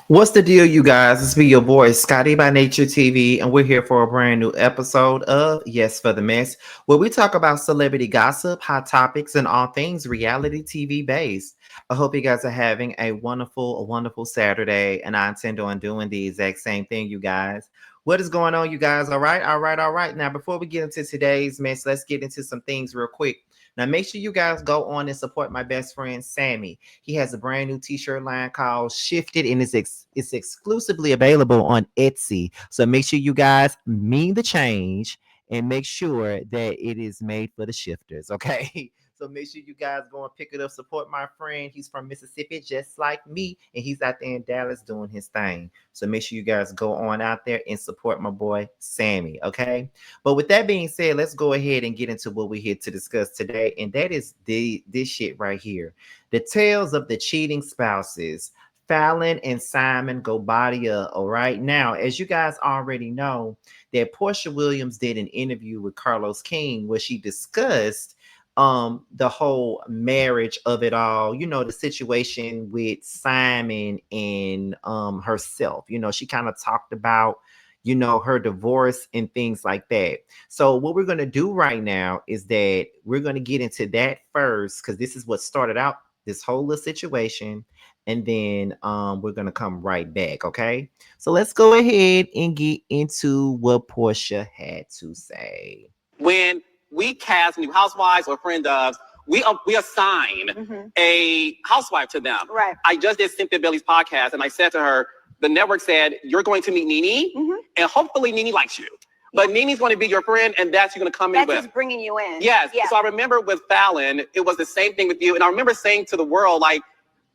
What's the deal, you guys? It's me, your boy, Scotty by Nature TV, and we're here for a brand new episode of Yes for the Mess, where we talk about celebrity gossip, hot topics, and all things reality TV based. I hope you guys are having a wonderful Saturday, and I intend on doing the exact same thing, you guys. What is going on, you guys? All right. Now, before we get into today's mess, let's get into some things real quick. Now, make sure you guys go on and support my best friend, Sammy. He has a brand new t-shirt line called Shifted, and it's exclusively available on Etsy. So make sure you guys mean the change and make sure that it is made for the shifters, okay? So make sure you guys go and pick it up. Support my friend. He's from Mississippi, just like me, and he's out there in Dallas doing his thing. So make sure you guys go on out there and support my boy Sammy, okay? But with that being said, let's go ahead and get into what we're here to discuss today, and that is this shit right here. The tales of the cheating spouses, Falynn and Simon Guobadia. All right. Now, as you guys already know, that Porsha Williams did an interview with Carlos King where she discussed the whole marriage of it all, the situation with Simon and herself. She kind of talked about her divorce and things like that. So what we're going to do right now is that we're going to get into that first, because this is what started out this whole little situation, and then we're going to come right back. Okay, so let's go ahead and get into what Porsha had to say. When we cast new housewives or friend ofs, we assign a housewife to them. Right. I just did Cynthia Bailey's podcast, and I said to her, the network said, you're going to meet Nene, and hopefully Nene likes you. But Nene's going to be your friend, and that's you're going to come in with. That's just bringing you in. Yes. Yeah. So I remember with Falynn, it was the same thing with you. And I remember saying to the world, like,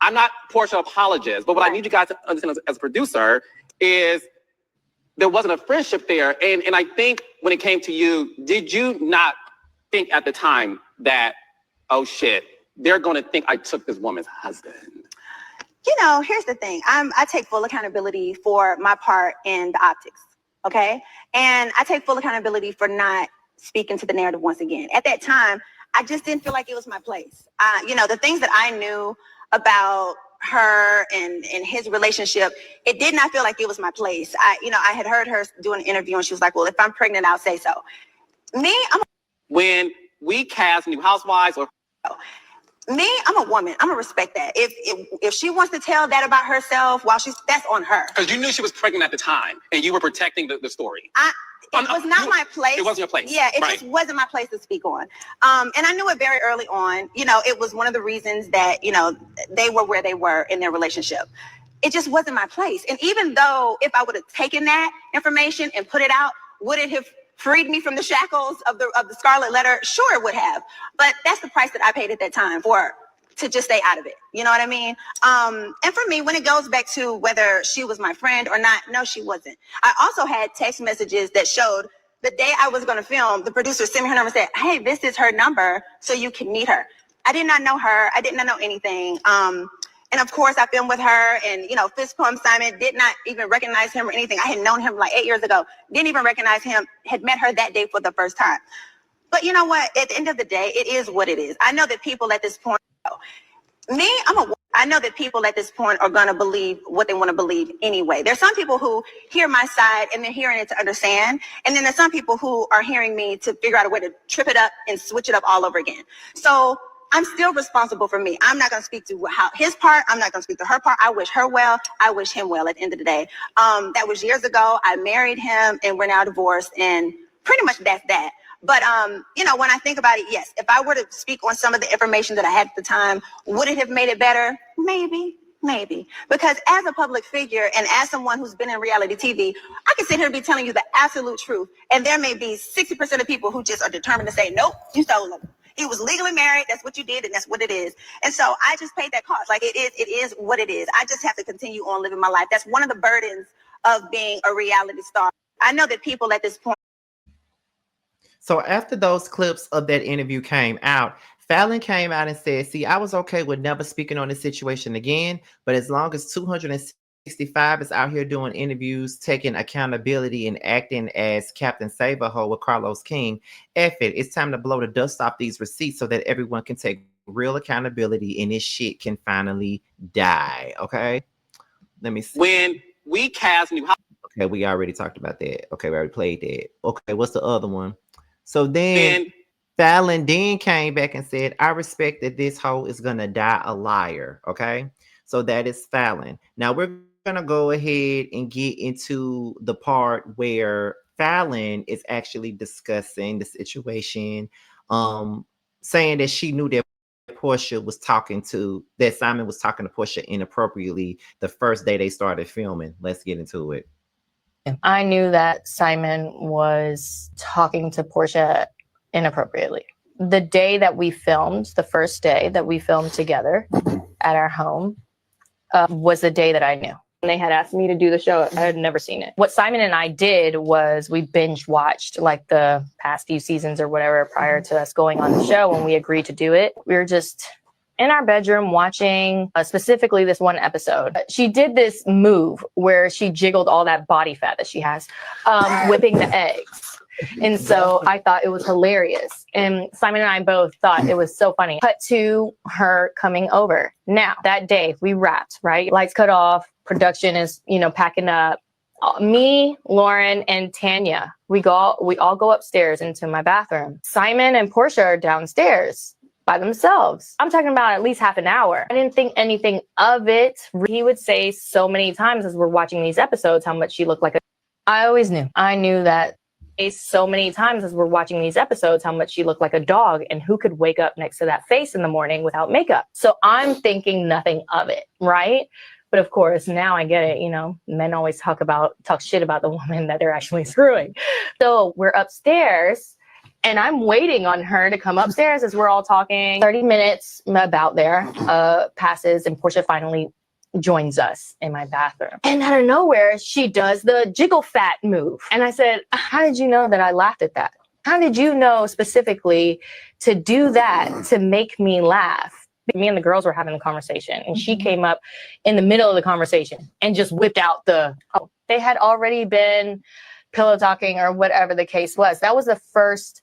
I'm not Porsha apologist, but what I need you guys to understand as a producer is there wasn't a friendship there. And I think when it came to you, did you not think at the time that, oh shit, they're going to think I took this woman's husband? Here's the thing. I take full accountability for my part in the optics, okay? And I take full accountability for not speaking to the narrative once again. At that time, I just didn't feel like it was my place. The things that I knew about her and his relationship, it did not feel like it was my place. I had heard her do an interview, and she was like, well, if I'm pregnant, I'll say so. When we cast new housewives or... I'm a woman. I'm gonna respect that. If she wants to tell that about herself that's on her. Because you knew she was pregnant at the time, and you were protecting the story. It was not my place. It wasn't your place. Yeah, it just wasn't my place to speak on. And I knew it very early on. It was one of the reasons that, they were where they were in their relationship. It just wasn't my place. And even though if I would have taken that information and put it out, would it have freed me from the shackles of the Scarlet Letter? Sure, it would have. But that's the price that I paid at that time to just stay out of it. You know what I mean? And for me, when it goes back to whether she was my friend or not, no, she wasn't. I also had text messages that showed the day I was going to film, the producer sent me her number and said, hey, this is her number so you can meet her. I did not know her. I did not know anything. And of course, I filmed with her, and, fist pump Simon, did not even recognize him or anything. I had known him like 8 years ago, didn't even recognize him, had met her that day for the first time. But you know what? At the end of the day, it is what it is. I know that people at this point, I know that people at this point are going to believe what they want to believe anyway. There's some people who hear my side and they're hearing it to understand. And then there's some people who are hearing me to figure out a way to trip it up and switch it up all over again. So I'm still responsible for me. I'm not going to speak to his part. I'm not going to speak to her part. I wish her well. I wish him well at the end of the day. That was years ago. I married him and we're now divorced, and pretty much that's that. But, when I think about it, yes, if I were to speak on some of the information that I had at the time, would it have made it better? Maybe. Because as a public figure and as someone who's been in reality TV, I can sit here and be telling you the absolute truth. And there may be 60% of people who just are determined to say, nope, you stole him. He was legally married. That's what you did, and that's what it is. And so I just paid that cost. Like, it is what it is. I just have to continue on living my life. That's one of the burdens of being a reality star. I know that people at this point. So after those clips of that interview came out, Falynn came out and said, see, I was okay with never speaking on this situation again, but as long as 265 is out here doing interviews, taking accountability and acting as Captain Save-A-Ho with Carlos King, F it. It's time to blow the dust off these receipts so that everyone can take real accountability and this shit can finally die. Okay? Let me see. When we cast new Okay, we already talked about that. Okay, we already played that. Okay, what's the other one? So then Falynn then came back and said, I respect that this hoe is gonna die a liar. Okay. So that is Falynn. Now we're gonna go ahead and get into the part where Falynn is actually discussing the situation, saying that she knew that that Simon was talking to Porsha inappropriately the first day they started filming. Let's get into it. I knew that Simon was talking to Porsha inappropriately. The day that we filmed, the first day that we filmed together at our home, was the day that I knew. When they had asked me to do the show, I had never seen it. What Simon and I did was we binge watched like the past few seasons or whatever prior to us going on the show when we agreed to do it. We were just in our bedroom watching specifically this one episode. She did this move where she jiggled all that body fat that she has, whipping the eggs. And so I thought it was hilarious. And Simon and I both thought it was so funny. Cut to her coming over. Now, that day we wrapped, right? Lights cut off. Production is, packing up. Me, Lauren, and Tanya, we all go upstairs into my bathroom. Simon and Porsha are downstairs by themselves. I'm talking about at least half an hour. I didn't think anything of it. He would say so many times as we're watching these episodes how much she looked like I always knew. I knew that so many times as we're watching these episodes how much she looked like a dog, and who could wake up next to that face in the morning without makeup. So I'm thinking nothing of it, right? But of course, now I get it. Men always talk shit about the woman that they're actually screwing. So we're upstairs and I'm waiting on her to come upstairs as we're all talking. 30 minutes about there passes and Porsha finally joins us in my bathroom. And out of nowhere, she does the jiggle fat move. And I said, how did you know that I laughed at that? How did you know specifically to do that to make me laugh? Me and the girls were having a conversation and she came up in the middle of the conversation and just whipped out they had already been pillow talking or whatever the case was. That was the first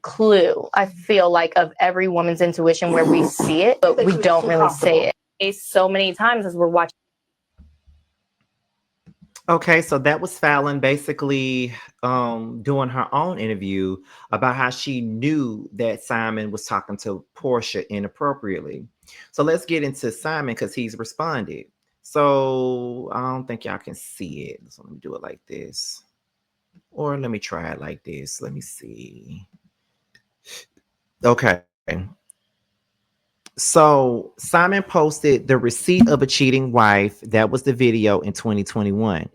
clue, I feel like, of every woman's intuition where we see it, but we don't really say it. So many times as we're watching. Okay, so that was Falynn basically doing her own interview about how she knew that Simon was talking to Porsha inappropriately. So let's get into Simon because he's responded. So I don't think y'all can see it. So let me do it like this. Or let me try it like this. Let me see. Okay. So Simon posted the receipt of a cheating wife. That was the video in 2021.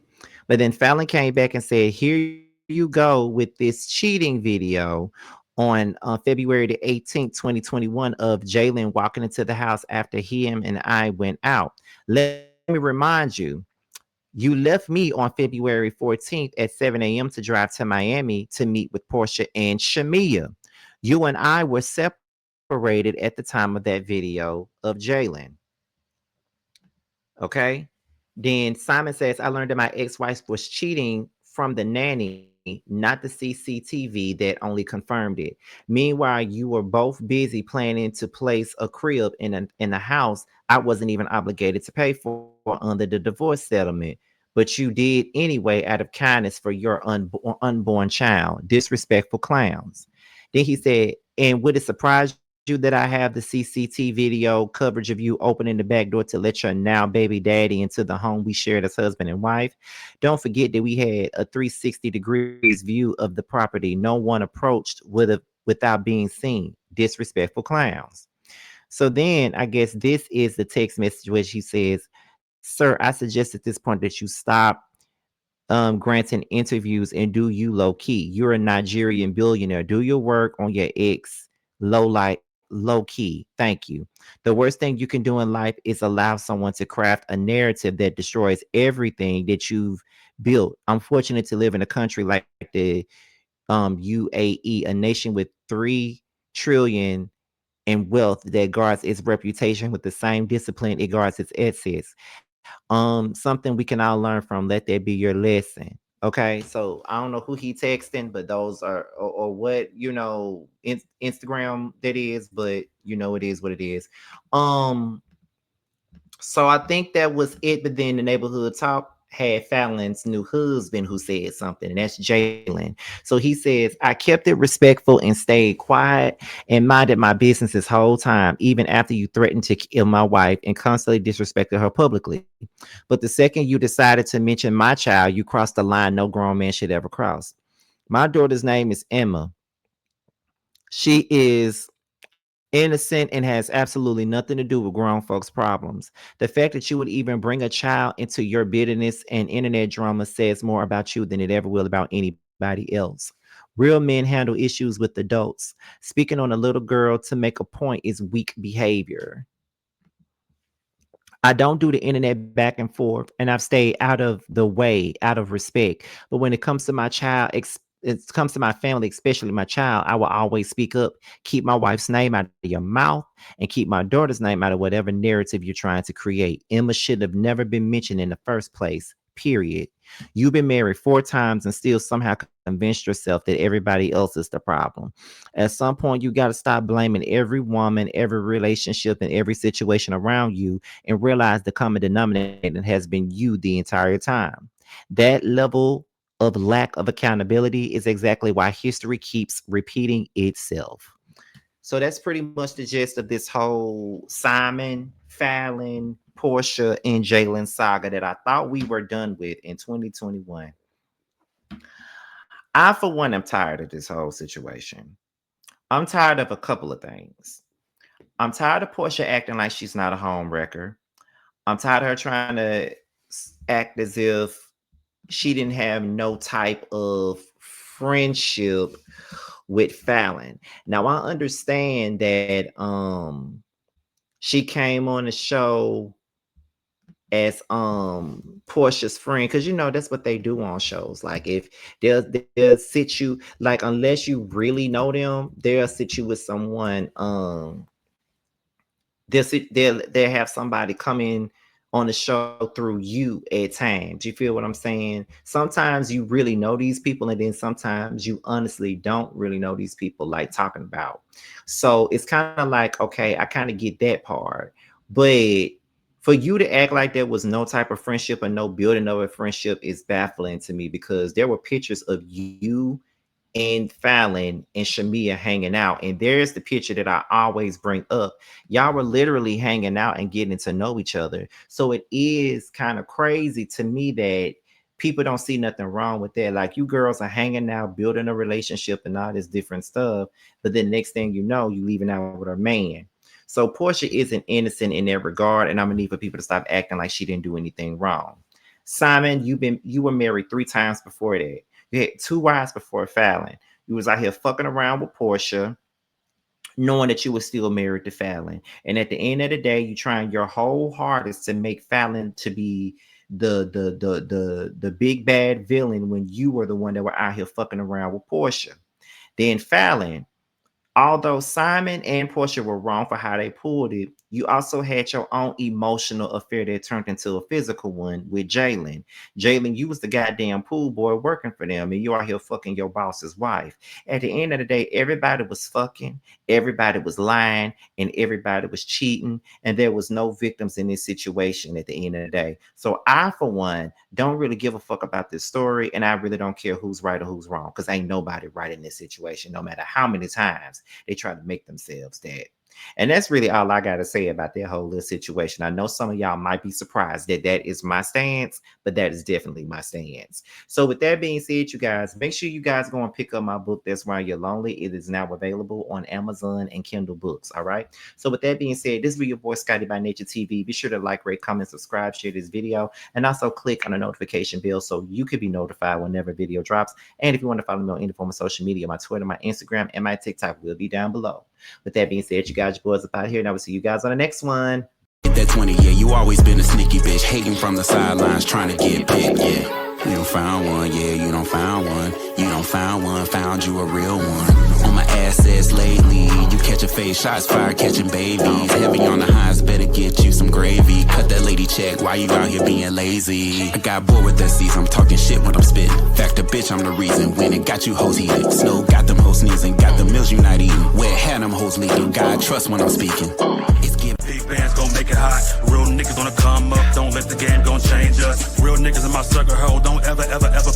But then Falynn came back and said, here you go with this cheating video on February the 18th, 2021 of Jaylan walking into the house after him and I went out. Let me remind you, you left me on February 14th at 7 a.m. to drive to Miami to meet with Porsha and Shamia. You and I were separated at the time of that video of Jaylan. Okay. Then Simon says, I learned that my ex-wife was cheating from the nanny, not the CCTV that only confirmed it. Meanwhile, you were both busy planning to place a crib in a house I wasn't even obligated to pay for under the divorce settlement. But you did anyway out of kindness for your unborn child. Disrespectful clowns. Then he said, and would it surprise you that I have the CCTV video coverage of you opening the back door to let your now baby daddy into the home we shared as husband and wife? Don't forget that we had a 360 degrees view of the property. No one approached without being seen. Disrespectful clowns. So then I guess this is the text message where she says, sir, I suggest at this point that you stop granting interviews and do you low key. You're a Nigerian billionaire. Do your work on your ex low key. Thank you. The worst thing you can do in life is allow someone to craft a narrative that destroys everything that you've built. I'm fortunate to live in a country like the UAE, a nation with 3 trillion in wealth that guards its reputation with the same discipline it guards its assets. Something we can all learn from. Let that be your lesson. Okay, so I don't know who he texting, but those are or what Instagram that is, but it is what it is. So I think that was it. But then the neighborhood talk had Fallon's new husband who said something, and that's Jaylan. So he says, I kept it respectful and stayed quiet and minded my business this whole time, even after you threatened to kill my wife and constantly disrespected her publicly. But the second you decided to mention my child, you crossed the line no grown man should ever cross. My daughter's name is Emma. She is innocent and has absolutely nothing to do with grown folks' problems. The fact that you would even bring a child into your bitterness and internet drama says more about you than it ever will about anybody else. Real men handle issues with adults. Speaking on a little girl to make a point is weak behavior. I don't do the internet back and forth, and I've stayed out of the way, out of respect. But when it comes to my child, it comes to my family, especially my child, I will always speak up. Keep my wife's name out of your mouth and keep my daughter's name out of whatever narrative you're trying to create. Emma should have never been mentioned in the first place, period. You've been married 4 times and still somehow convinced yourself that everybody else is the problem. At some point, you got to stop blaming every woman, every relationship, and every situation around you and realize the common denominator has been you the entire time. That level of lack of accountability is exactly why history keeps repeating itself. So that's pretty much the gist of this whole Simon, Fallon, Porsha, and Jaylan saga that I thought we were done with in 2021. I, for one, am tired of this whole situation. I'm tired of a couple of things. I'm tired of Porsha acting like she's not a home wrecker. I'm tired of her trying to act as if she didn't have no type of friendship with Falynn. Now I understand that she came on the show as Porsha's friend, because you know that's what they do on shows. Like if they'll sit you, like unless you really know them, they'll sit you with someone. They'll have somebody come in on the show through you at times. You feel what I'm saying? Sometimes you really know these people, and then sometimes you honestly don't really know these people, like talking about. So it's kind of like, okay, I kind of get that part. But for you to act like there was no type of friendship or no building of a friendship is baffling to me, because there were pictures of you and Falynn and Shamia hanging out. And there's the picture that I always bring up. Y'all were literally hanging out and getting to know each other. So it is kind of crazy to me that people don't see nothing wrong with that. Like, you girls are hanging out, building a relationship and all this different stuff. But then next thing you know, you leaving out with a man. So Porsha isn't innocent in that regard. And I'm gonna need for people to stop acting like she didn't do anything wrong. Simon, you were married 3 times before that. You had 2 wives before Falynn. You was out here fucking around with Porsha, knowing that you were still married to Falynn. And at the end of the day, you trying your whole hardest to make Falynn to be the big bad villain when you were the one that were out here fucking around with Porsha. Then Falynn, although Simon and Porsha were wrong for how they pulled it, you also had your own emotional affair that turned into a physical one with Jaylan. Jaylan, you was the goddamn pool boy working for them, and you are here fucking your boss's wife. At the end of the day, everybody was fucking, everybody was lying, and everybody was cheating, and there was no victims in this situation at the end of the day. So I, for one, don't really give a fuck about this story, and I really don't care who's right or who's wrong, because ain't nobody right in this situation, no matter how many times they try to make themselves that. And that's really all I got to say about that whole little situation. I know some of y'all might be surprised that that is my stance, but that is definitely my stance. So with that being said, you guys, make sure you guys go and pick up my book, That's Why You're Lonely. It is now available on Amazon and Kindle books. All right. So with that being said, this is your boy Scotty by Nature TV. Be sure to like, rate, comment, subscribe, share this video, and also click on the notification bell so you can be notified whenever a video drops. And if you want to follow me on any form of social media, my Twitter, my Instagram, and my TikTok will be down below. With that being said, you guys, your boys up out here, and I will see you guys on the next one. Get that 20, yeah, you always been a sneaky bitch, hating from the sidelines, trying to get picked, yeah. You don't found one, yeah, you don't found one. You don't found one, found you a real one. On my assets lately, you catch a face, shots fired, catching babies. Heavy on the highs, better get you some gravy. Cut that lady check, why you out here being lazy? I got bored with that season, I'm talking shit when I'm spitting. Fact the bitch, I'm the reason, when it got you hoes heated. Snow got them hoes sneezing, got the meals you not eating. Wet had them hoes leaking, God trust when I'm speaking. It's giving. Big bands gon' make it hot, real niggas on the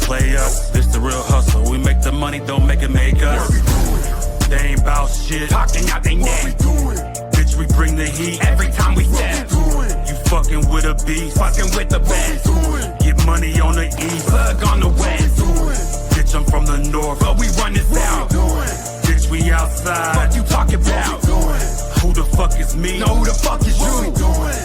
play us. This the real hustle. We make the money, don't make it make us. They ain't bout shit. Talking out they neck. Bitch, we bring the heat Every time we step. You fucking with a beast. Fucking with the best. Get money on the east. Plug on the west. Bitch, I'm from the north. But we run this out. Bitch, we outside. What you talking about? Who the fuck is me? Know who the fuck is you?